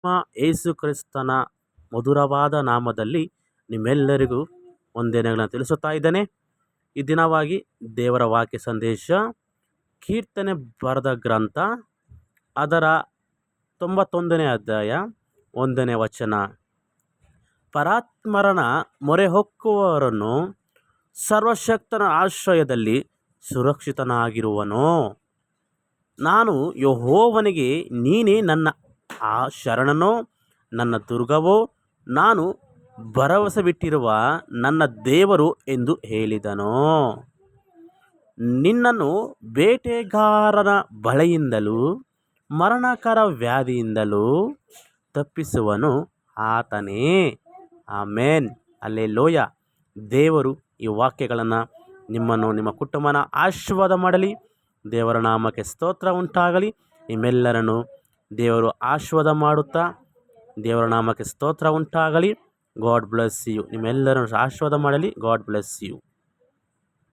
ಯೇಸು ಕ್ರಿಸ್ತನ ಮಧುರವಾದ ನಾಮದಲ್ಲಿ ನಿಮ್ಮೆಲ್ಲರಿಗೂ ವಂದನೆಗಳನ್ನು ತಿಳಿಸುತ್ತಾ ಇದ್ದೇನೆ. ಈ ದಿನವಾಗಿ ದೇವರ ವಾಕ್ಯ ಸಂದೇಶ ಕೀರ್ತನೆ ಬರೆದ ಗ್ರಂಥ ಅದರ 91ನೇ ಅಧ್ಯಾಯ 1ನೇ ವಚನ. ಪರಾತ್ಮರನ ಮೊರೆ ಹೊಕ್ಕುವವರನ್ನು ಸರ್ವಶಕ್ತನ ಆಶ್ರಯದಲ್ಲಿ ಸುರಕ್ಷಿತನಾಗಿರುವನು. ನಾನು ಯೆಹೋವನಿಗೆ, ನೀನೇ ನನ್ನ ಶರಣನೋ ನನ್ನ ದುರ್ಗವೋ, ನಾನು ಭರವಸವಿಟ್ಟಿರುವ ನನ್ನ ದೇವರು ಎಂದು ಹೇಳಿದನು. ನಿನ್ನನ್ನು ಬೇಟೆಗಾರನ ಬಲೆಯಿಂದಲೂ ಮರಣಕರ ವ್ಯಾಧಿಯಿಂದಲೂ ತಪ್ಪಿಸುವನು ಆತನೇ. ಆಮೇನ್, ಹಲ್ಲೆಲೂಯ. ದೇವರು ಈ ವಾಕ್ಯಗಳನ್ನು ನಿಮ್ಮನ್ನು ನಿಮ್ಮ ಕುಟುಂಬನ ಆಶೀರ್ವಾದ ಮಾಡಲಿ. ದೇವರ ನಾಮಕ್ಕೆ ಸ್ತೋತ್ರ ಉಂಟಾಗಲಿ. ನಿಮ್ಮೆಲ್ಲರನ್ನು ದೇವರು ಆಶೀರ್ವಾದ ಮಾಡುತ್ತಾ ದೇವರ ನಾಮಕ್ಕೆ ಸ್ತೋತ್ರ ಉಂಟಾಗಲಿ. God bless you. ನಿಮ್ಮೆಲ್ಲರನ್ನು ಆಶೀರ್ವಾದ ಮಾಡಲಿ. God bless you.